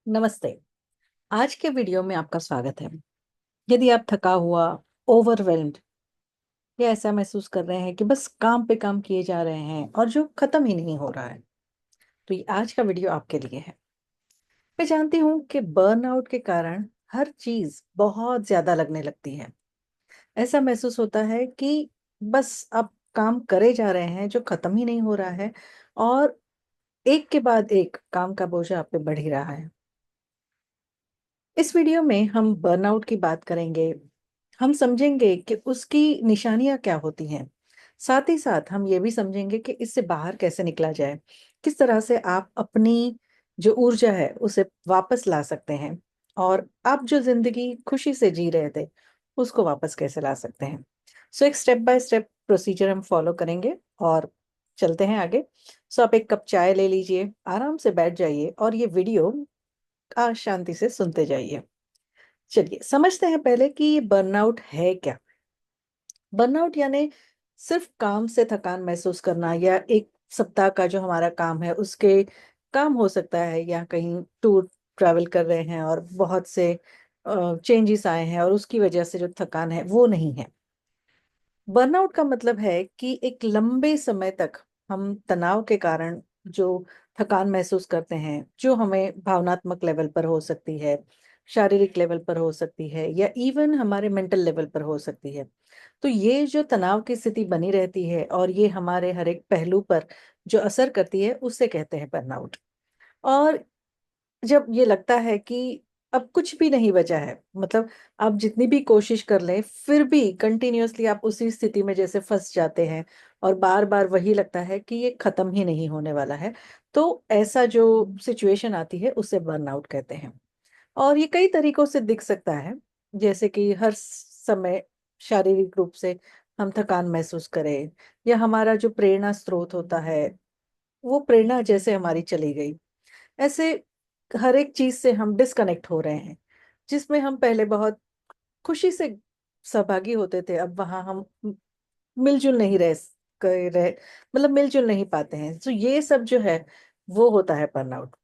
नमस्ते। आज के वीडियो में आपका स्वागत है। यदि आप थका हुआ, ओवरवेल्म्ड या ऐसा महसूस कर रहे हैं कि बस काम पे काम किए जा रहे हैं और जो खत्म ही नहीं हो रहा है, तो ये आज का वीडियो आपके लिए है। मैं जानती हूँ कि बर्नआउट के कारण हर चीज़ बहुत ज़्यादा लगने लगती है। ऐसा महसूस होता है कि बस आप काम करे जा रहे हैं जो खत्म ही नहीं हो रहा है और एक के बाद एक काम का बोझ आप पे बढ़ ही रहा है। इस वीडियो में हम बर्नआउट की बात करेंगे। हम समझेंगे कि उसकी निशानियाँ क्या होती हैं। साथ ही साथ हम ये भी समझेंगे कि इससे बाहर कैसे निकला जाए। किस तरह से आप अपनी जो ऊर्जा है उसे वापस ला सकते हैं और आप जो ज़िंदगी खुशी से जी रहे थे, उसको वापस कैसे ला सकते हैं। सो एक स्टेप बाय स्टेप प्रोसीजर हम फॉलो करेंगे और चलते हैं आगे। सो आप एक कप चाय ले लीजिए, आराम से बैठ जाइए और ये वीडियो शांति से सुनते जाइए। चलिए समझते हैं पहले कि ये बर्नआउट है क्या? बर्नआउट यानी सिर्फ काम से थकान महसूस करना या एक सप्ताह का जो हमारा काम है उसके काम हो सकता है या कहीं टूर ट्रैवल कर रहे हैं और बहुत से चेंजेस आए हैं और उसकी वजह से जो थकान है वो नहीं है। बर्नआउट का मतलब है कि एक लंबे समय तक हम तनाव के कारण जो थकान महसूस करते हैं, जो हमें भावनात्मक लेवल पर हो सकती है, शारीरिक लेवल पर हो सकती है या इवन हमारे मेंटल लेवल पर हो सकती है। तो ये जो तनाव की स्थिति बनी रहती है और ये हमारे हर एक पहलू पर जो असर करती है, उसे कहते हैं बर्नआउट। और जब ये लगता है कि अब कुछ भी नहीं बचा है, मतलब आप जितनी भी कोशिश कर लें, फिर भी कंटिन्यूअसली आप उसी स्थिति में जैसे फँस जाते हैं और बार-बार वही लगता है कि ये खत्म ही नहीं होने वाला है। तो ऐसा जो सिचुएशन आती है, उसे बर्नआउट कहते हैं। और ये कई तरीकों से दिख सकता है, जैसे कि हर समय शारीरिक रूप से हम थकान महसूस करें या हमारा जो प्रेरणा स्रोत होता है, वो प्रेरणा जैसे हमारी चली गई। ऐसे हर एक चीज़ से हम डिस्कनेक्ट हो रहे हैं, जिसमें हम पहले बहुत खुशी से सहभागी होते थे, अब वहाँ हम मिल-जुल नहीं रह स क रहे मतलब मिल-जुल नहीं पाते हैं। तो ये सब जो है, वो होता है बर्नआउट।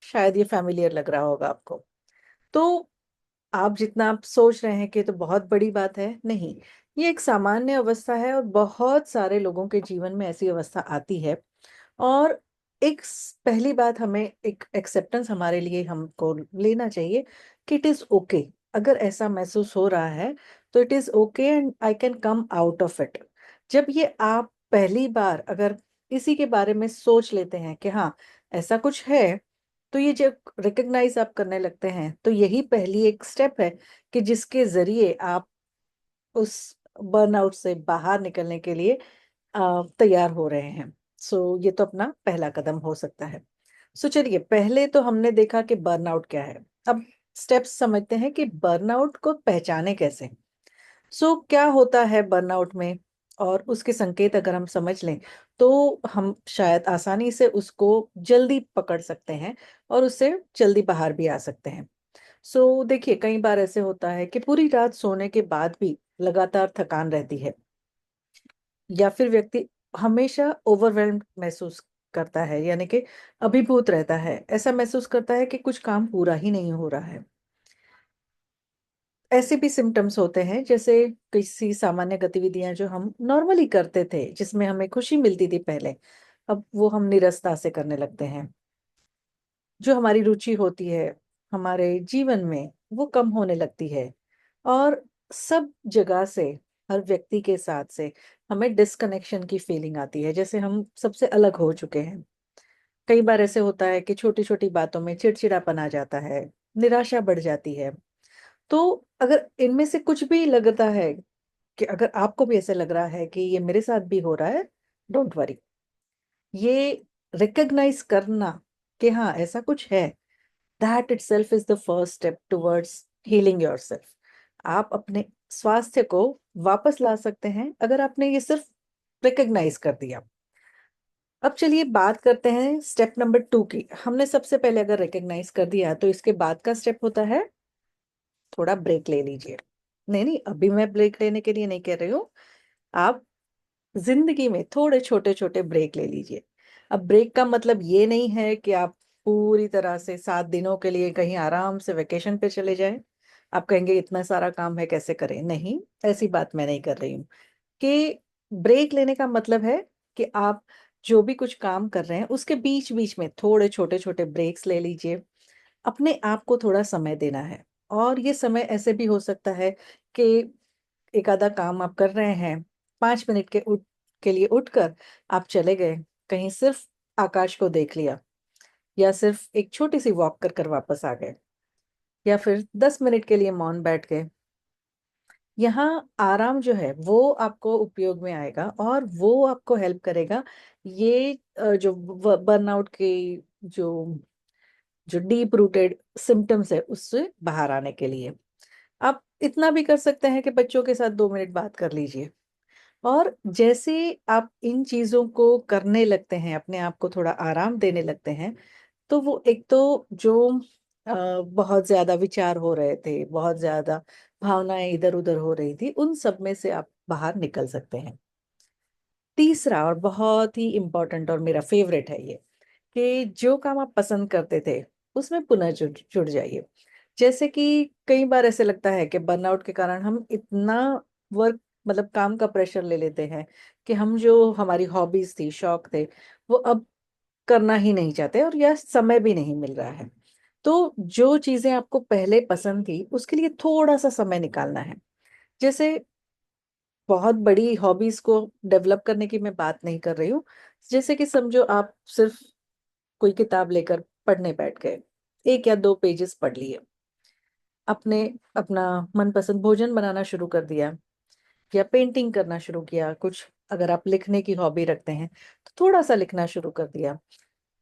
शायद ये फ़ैमिलियर लग रहा होगा आपको। तो आप जितना आप सोच रहे हैं कि ये तो बहुत बड़ी बात है, नहीं। ये एक सामान्य अवस्था है और बहुत सारे लोगों के जीवन में ऐसी अवस्था आती है। और एक पहली बात हमें एक एक्सेप्टेंस हमारे लिए हमको लेना चाहिए कि इट इज़ ओके। अगर ऐसा महसूस हो रहा है तो it is okay and I can come out of it. जब ये आप पहली बार अगर इसी के बारे में सोच लेते हैं कि हाँ, ऐसा कुछ है, तो ये जब रिकॉग्नाइज़ आप करने लगते हैं, तो यही पहली एक स्टेप है कि जिसके ज़रिए आप उस बर्नआउट से बाहर निकलने के लिए तैयार हो रहे हैं। सो ये तो अपना पहला कदम हो सकता है। सो चलिए पहले तो हमने देखा कि बर्नआउट क्या है। अब स्टेप्स समझते हैं कि बर्नआउट को पहचानें कैसे? सो क्या होता है बर्नआउट में और उसके संकेत अगर हम समझ लें, तो हम शायद आसानी से उसको जल्दी पकड़ सकते हैं और उससे जल्दी बाहर भी आ सकते हैं। सो देखिए कई बार ऐसे होता है कि पूरी रात सोने के बाद भी लगातार थकान रहती है या फिर व्यक्ति हमेशा ओवरवेल्म्ड महसूस करता है, यानी कि अभिभूत रहता है। ऐसा महसूस करता है कि कुछ काम पूरा ही नहीं हो रहा है। ऐसे भी सिम्पटम्स होते हैं जैसे किसी सामान्य गतिविधियां जो हम नॉर्मली करते थे, जिसमें हमें खुशी मिलती थी पहले, अब वो हम निरस्ता से करने लगते हैं। जो हमारी रुचि होती है हमारे जीवन में, वो कम होने लगती है और सब जगह से, हर व्यक्ति के साथ से हमें डिस्कनेक्शन की फीलिंग आती है, जैसे हम सबसे अलग हो चुके हैं। कई बार ऐसे होता है कि छोटी-छोटी बातों में चिड़चिड़ापन आ जाता है, निराशा बढ़ जाती है। तो अगर इनमें से कुछ भी लगता है कि अगर आपको भी ऐसे लग रहा है कि ये मेरे साथ भी हो रहा है, डोंट वरी। ये रिकॉग्नाइज़ करना कि हाँ, ऐसा कुछ है, that itself is the first step towards healing yourself. आप अपने स्वास्थ्य को वापस ला सकते हैं, अगर आपने ये सिर्फ रिकॉग्नाइज़ कर दिया। अब चलिए बात करते हैं स्टेप नंबर 2 की। हमने सबसे पहले अगर रिकॉग्नाइज़ कर दिया, तो इसके बाद का स्टेप होता है, थोड़ा ब्रेक ले लीजिए। नहीं, अभी मैं ब्रेक लेने के लिए नहीं कह रही हूँ। आप ज़िंदगी में थोड़े छोटे-छोटे ब्रेक ले लीजिए। अब ब्रेक का मतलब ये नहीं है कि आप पूरी तरह से 7 दिनों के लिए कहीं आराम से वेकेशन पे चले जाएं। आप कहेंगे इतना सारा काम है कैसे करें, नहीं, ऐसी बात मैं नहीं कर रही हूँ। कि ब्रेक लेने का मतलब है कि आप जो भी कुछ काम कर रहे हैं उसके बीच बीच में थोड़े छोटे छोटे ब्रेक्स ले लीजिए। अपने आप को थोड़ा समय देना है। और ये समय ऐसे भी हो सकता है कि एक आधा काम आप कर रहे हैं, 5 मिनट के लिए उठकर आप चले गए कहीं, सिर्फ आकाश को देख लिया, या सिर्फ एक छोटी सी वॉक कर कर वापस आ गए, या फिर 10 मिनट के लिए मौन बैठ गए। यहाँ आराम जो है वो आपको उपयोग में आएगा और वो आपको हेल्प करेगा। ये जो बर्नआउट की जो जो डीप रूटेड सिम्टम्स है उससे बाहर आने के लिए आप इतना भी कर सकते हैं कि बच्चों के साथ 2 मिनट बात कर लीजिए। और जैसे आप इन चीजों को करने लगते हैं, अपने आप को थोड़ा आराम देने लगते हैं, तो वो एक तो जो बहुत ज्यादा विचार हो रहे थे, बहुत ज्यादा भावनाएं इधर उधर हो रही थी, उन सब में से आप बाहर निकल सकते हैं। तीसरा और बहुत ही इम्पोर्टेंट और मेरा फेवरेट है ये, कि जो काम आप पसंद करते थे उसमें पुनः जुड़ जुड़ जाइए। जैसे कि कई बार ऐसे लगता है कि बर्नआउट के कारण हम इतना वर्क मतलब काम का प्रेशर ले लेते हैं कि हम जो हमारी हॉबीज थी, शौक थे, वो अब करना ही नहीं चाहते और यह समय भी नहीं मिल रहा है। तो जो चीजें आपको पहले पसंद थी उसके लिए थोड़ा सा समय निकालना है। जैसे बहुत बड़ी हॉबीज को डेवलप करने की मैं बात नहीं कर रही हूँ। जैसे कि समझो आप सिर्फ कोई किताब लेकर पढ़ने बैठ गए, 1 या 2 पेजेस पढ़ लिए, अपने अपना मनपसंद भोजन बनाना शुरू कर दिया, या पेंटिंग करना शुरू किया, कुछ अगर आप लिखने की हॉबी रखते हैं तो थोड़ा सा लिखना शुरू कर दिया,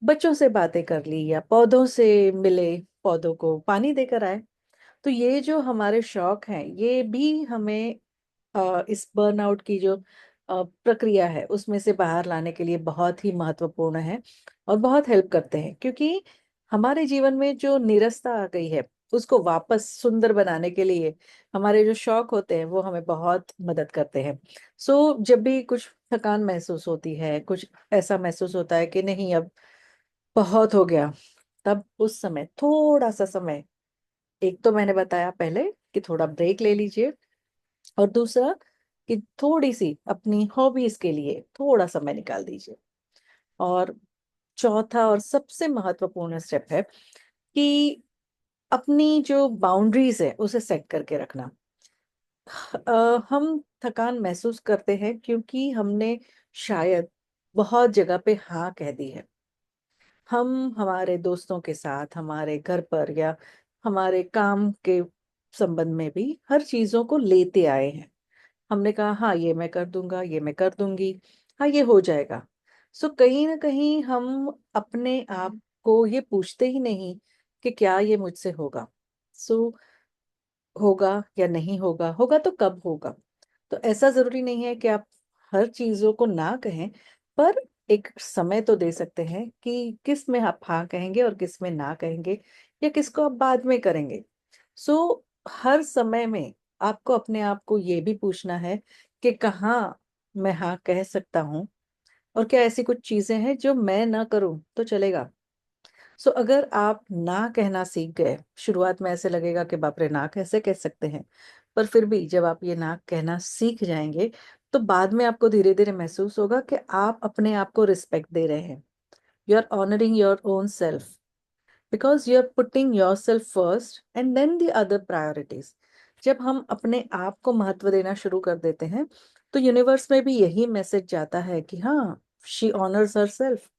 बच्चों से बातें कर ली, या पौधों से मिले, पौधों को पानी देकर आए। तो ये जो हमारे शौक हैं ये भी हमें इस बर्नआउट की जो प्रक्रिया है उसमें से बाहर लाने के लिए बहुत ही महत्वपूर्ण है और बहुत हेल्प करते हैं। क्योंकि हमारे जीवन में जो नीरसता आ गई है उसको वापस सुंदर बनाने के लिए हमारे जो शौक होते हैं वो हमें बहुत मदद करते हैं। सो जब भी कुछ थकान महसूस होती है, कुछ ऐसा महसूस होता है कि नहीं अब बहुत हो गया, तब उस समय थोड़ा सा समय, एक तो मैंने बताया पहले कि थोड़ा ब्रेक ले लीजिए, और दूसरा कि थोड़ी सी अपनी हॉबीज के लिए थोड़ा समय निकाल दीजिए। और चौथा और सबसे महत्वपूर्ण स्टेप है कि अपनी जो बाउंड्रीज है उसे सेट करके रखना। हम थकान महसूस करते हैं क्योंकि हमने शायद बहुत जगह पे हाँ कह दी है। हम हमारे दोस्तों के साथ, हमारे घर पर, या हमारे काम के संबंध में भी हर चीजों को लेते आए हैं। हमने कहा हाँ ये मैं कर दूंगा, ये मैं कर दूंगी, हाँ ये हो जाएगा। सो कहीं ना कहीं हम अपने आप को ये पूछते ही नहीं कि क्या ये मुझसे होगा। सो होगा या नहीं होगा, होगा तो कब होगा। तो ऐसा जरूरी नहीं है कि आप हर चीजों को ना कहें, पर एक समय तो दे सकते हैं कि किस में आप हाँ कहेंगे और किस में ना कहेंगे, या किसको आप बाद में करेंगे। सो हर समय में आपको अपने आप को ये भी पूछना है कि कहाँ मैं हाँ कह सकता हूँ, और क्या ऐसी कुछ चीजें हैं जो मैं ना करूं तो चलेगा। सो अगर आप ना कहना सीख गए, शुरुआत में ऐसे लगेगा कि बाप रे ना कैसे कह सकते हैं, पर फिर भी जब आप ये ना कहना सीख जाएंगे तो बाद में आपको धीरे धीरे महसूस होगा कि आप अपने आप को रिस्पेक्ट दे रहे हैं। You are honouring your own self, because you are putting yourself first and then the other priorities. जब हम अपने आप को महत्व देना शुरू कर देते हैं तो यूनिवर्स में भी यही मैसेज जाता है कि हाँ, शी ऑनर्स हर सेल्फ।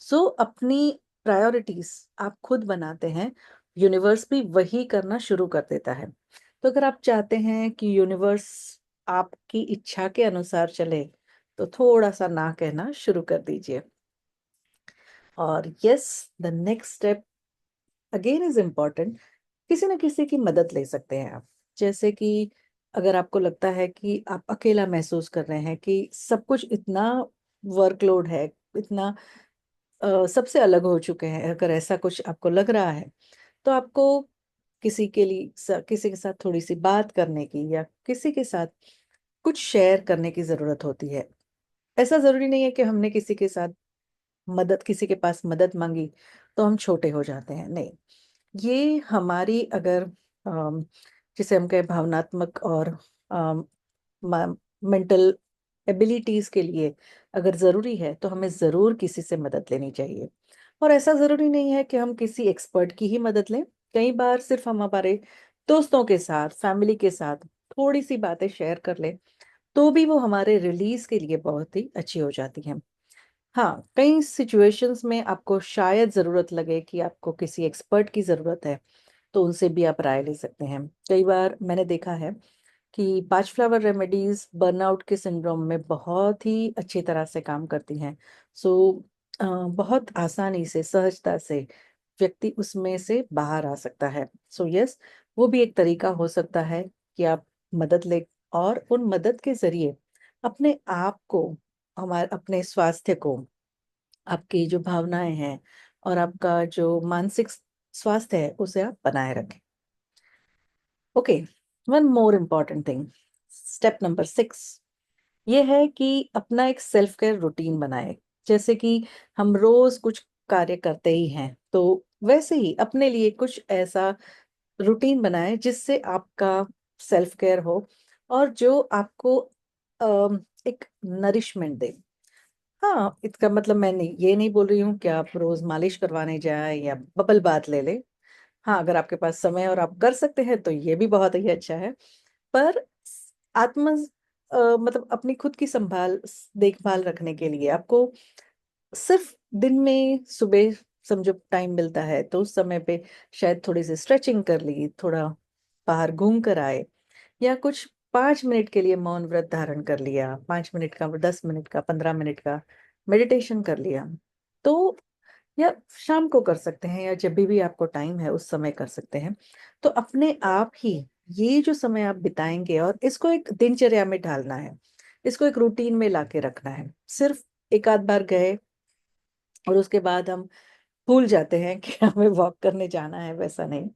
सो अपनी प्रायोरिटीज आप खुद बनाते हैं, यूनिवर्स भी वही करना शुरू कर देता है। तो अगर आप चाहते हैं कि यूनिवर्स आपकी इच्छा के अनुसार चले तो थोड़ा सा ना कहना शुरू कर दीजिए। और yes, the next step again is important. किसी न किसी की मदद ले सकते हैं आप। जैसे कि अगर आपको लगता है कि आप अकेला महसूस कर रहे हैं, कि सब कुछ इतना वर्कलोड है, इतना सबसे अलग हो चुके हैं, अगर ऐसा कुछ आपको लग रहा है तो आपको किसी के साथ थोड़ी सी बात करने की, या किसी के साथ कुछ शेयर करने की जरूरत होती है। ऐसा जरूरी नहीं है कि हमने किसी के पास मदद मांगी तो हम छोटे हो जाते हैं। नहीं, ये हमारी अगर जिसे हम कहें भावनात्मक और मेंटल एबिलिटीज के लिए अगर ज़रूरी है तो हमें ज़रूर किसी से मदद लेनी चाहिए। और ऐसा ज़रूरी नहीं है कि हम किसी एक्सपर्ट की ही मदद लें। कई बार सिर्फ हम हमारे दोस्तों के साथ, फैमिली के साथ थोड़ी सी बातें शेयर कर लें तो भी वो हमारे रिलीज के लिए बहुत ही अच्छी हो जाती हैं। हाँ, कई सिचुएशंस में आपको शायद ज़रूरत लगे कि आपको किसी एक्सपर्ट की ज़रूरत है, तो उनसे भी आप राय ले सकते हैं। कई बार मैंने देखा है कि 5 फ्लावर रेमेडीज़ बर्नआउट के सिंड्रोम में बहुत ही अच्छी तरह से काम करती हैं। सो बहुत आसानी से, सहजता से व्यक्ति उसमें से बाहर आ सकता है। सो यस, वो भी एक तरीका हो सकता है कि आप मदद लें और उन मदद के ज़रिए अपने आप को, हमारे अपने स्वास्थ्य को, आपकी जो भावनाएँ हैं और आपका जो मानसिक स्वास्थ्य है, उसे आप बनाए रखें। Okay, one more important thing, step number 6 ये है कि अपना एक सेल्फ केयर रूटीन बनाएँ। जैसे कि हम रोज़ कुछ कार्य करते ही हैं, तो वैसे ही अपने लिए कुछ ऐसा रूटीन बनाएँ जिससे आपका सेल्फ केयर हो और जो आपको एक नरिशमेंट दे। हाँ, इसका मतलब मैं नहीं ये नहीं बोल रही हूँ कि आप रोज़ मालिश करवाने जाएँ या बबल बाथ ले लें। हाँ, अगर आपके पास समय है और आप कर सकते हैं तो ये भी बहुत ही अच्छा है। पर मतलब अपनी खुद की देखभाल रखने के लिए आपको सिर्फ़ दिन में सुबह समझो टाइम मिलता है तो उस समय पे शायद थोड़ी-सी स्ट्रेचिंग कर ली, थोड़ा बाहर घूम कर आए या कुछ 5 मिनट के लिए मौन व्रत धारण कर लिया, 5 मिनट का, 10 मिनट का, 15 मिनट का मेडिटेशन कर लिया। तो या शाम को कर सकते हैं या जब भी आपको टाइम है उस समय कर सकते हैं। तो अपने आप ही ये जो समय आप बिताएँगे और इसको एक दिनचर्या में ढालना है, इसको एक रूटीन में लाके रखना है। सिर्फ़ एक आध बार गए और उसके बाद हम भूल जाते हैं कि हमें वॉक करने जाना है, वैसा नहीं।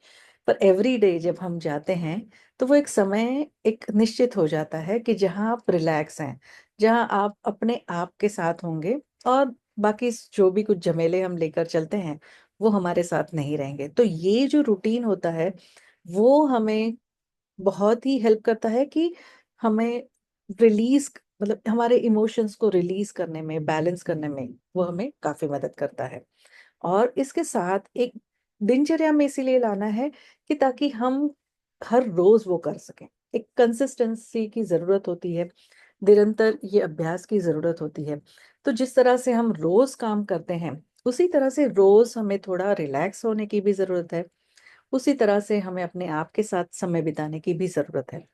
पर एवरीडे जब हम जाते हैं, तो वो एक समय एक निश्चित हो जाता है कि जहाँ आप रिलैक्स हैं, जहाँ आप अपने आप के साथ होंगे और बाकी जो भी कुछ झमेले हम लेकर चलते हैं, वो हमारे साथ नहीं रहेंगे। तो ये जो रूटीन होता है, वो हमें बहुत ही हेल्प करता है कि हमें रिलीज़ मतलब हमारे इमोशंस को रिलीज़ करने में, बैलेंस करने में, वो हमें काफ़ी मदद करता है। और इसके साथ एक दिनचर्या में इसीलिए लाना है कि ताकि हम हर रोज़ वो कर सकें। एक कंसिस्टेंसी की ज़रूरत होती है, निरंतर ये अभ्यास की ज़रूरत होती है। तो जिस तरह से हम रोज़ काम करते हैं, उसी तरह से रोज़ हमें थोड़ा रिलैक्स होने की भी ज़रूरत है। उसी तरह से हमें अपने आप के साथ समय बिताने की भी ज़रूरत है।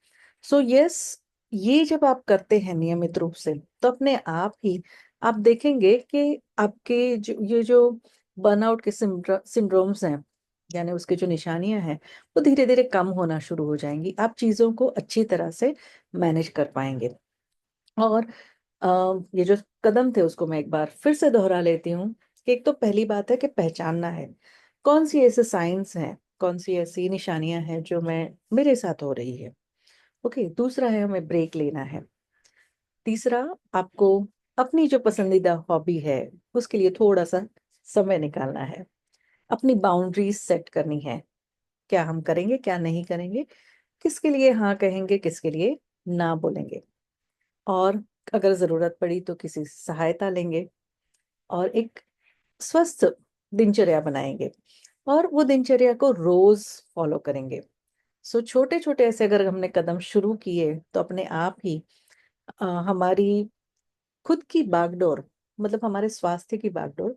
सो यस, ये जब आप करते हैं नियमित रूप से, तो अपने आप ही आप देखेंगे कि आपके जो बर्नआउट के सिंड्रोम्स हैं, यानी उसकी जो निशानियाँ हैं, वो धीरे-धीरे कम होना शुरू हो जाएँगी। आप चीज़ों को अच्छी तरह से मैनेज कर पाएँगे। और ये जो कदम थे उसको मैं एक बार फिर से दोहरा लेती हूँ कि एक तो पहली बात है कि पहचानना है, कौन-सी ऐसे साइन्स हैं, कौन-सी ऐसी निशानियाँ हैं जो मेरे साथ हो रही है। ओके, दूसरा है हमें ब्रेक लेना है। तीसरा, आपको अपनी जो पसंदीदा हॉबी है, उसके लिए थोड़ा-सा समय निकालना है। अपनी बाउंड्रीज़ सेट करनी है। क्या हम करेंगे, क्या नहीं करेंगे, किसके लिए हाँ कहेंगे, किसके लिए ना बोलेंगे। और अगर ज़रूरत पड़ी तो किसी से सहायता लेंगे और एक स्वस्थ दिनचर्या बनाएँगे और वो दिनचर्या को रोज़ फ़ॉलो करेंगे। सो छोटे-छोटे ऐसे अगर हमने कदम शुरू किए तो अपने आप ही हमारी खुद की बागडोर मतलब हमारे स्वास्थ्य की बागडोर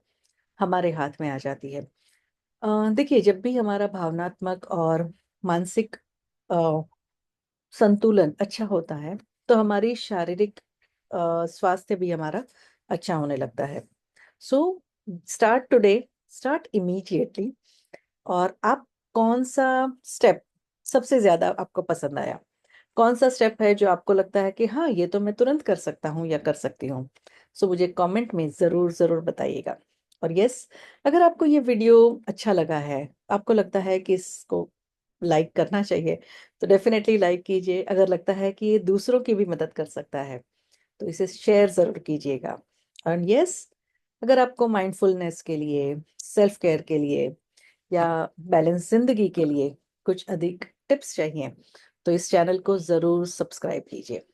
हमारे हाथ में आ जाती है। देखिए जब भी हमारा भावनात्मक और मानसिक अ, संतुलन अच्छा होता है, तो हमारी शारीरिक स्वास्थ्य भी हमारा अच्छा होने लगता है। So start today, start immediately और आप कौन-सा स्टेप सबसे ज़्यादा आपको पसंद आया? कौन-सा स्टेप है जो आपको लगता है कि हाँ, ये तो मैं तुरंत कर सकता हूँ या कर सकती हूँ? सो मुझे कमेंट में ज़रूर बताइएगा। और यस, अगर आपको ये वीडियो अच्छा लगा है, आपको लगता है कि इसको लाइक करना चाहिए, तो डेफ़िनेटली लाइक कीजिए। अगर लगता है कि ये दूसरों की भी मदद कर सकता है, तो इसे शेयर ज़रूर कीजिएगा। एंड यस, अगर आपको माइंडफुलनेस के लिए, सेल्फ केयर के लिए या बैलेंस जिंदगी के लिए कुछ अधिक टिप्स चाहिए, तो इस चैनल को ज़रूर सब्सक्राइब कीजिए।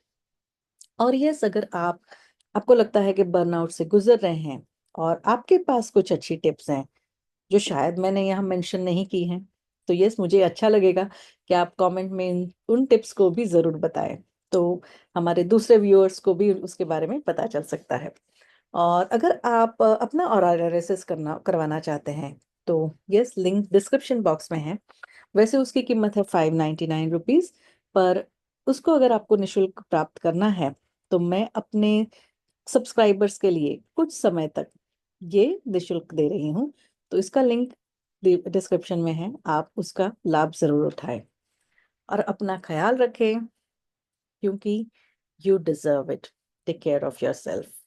और यस, अगर आपको लगता है कि बर्नआउट से गुजर रहे हैं और आपके पास कुछ अच्छी टिप्स हैं जो शायद मैंने यहाँ मेंशन नहीं की हैं, तो यस, मुझे अच्छा लगेगा कि आप कमेंट में उन टिप्स को भी ज़रूर बताएं, तो हमारे दूसरे व्यूअर्स को भी उसके बारे में पता चल सकता है। और अगर आप अपना और एनालिसिस करवाना चाहते हैं, तो यस, लिंक डिस्क्रिप्शन बॉक्स में है। वैसे उसकी कीमत है 599 रुपीज़, पर उसको अगर आपको निशुल्क प्राप्त करना है, तो मैं अपने सब्सक्राइबर्स के लिए कुछ समय तक ये निशुल्क दे रही हूँ। तो इसका लिंक डिस्क्रिप्शन में है, आप उसका लाभ ज़रूर उठाएं और अपना ख्याल रखें, क्योंकि you deserve it. Take care of your self.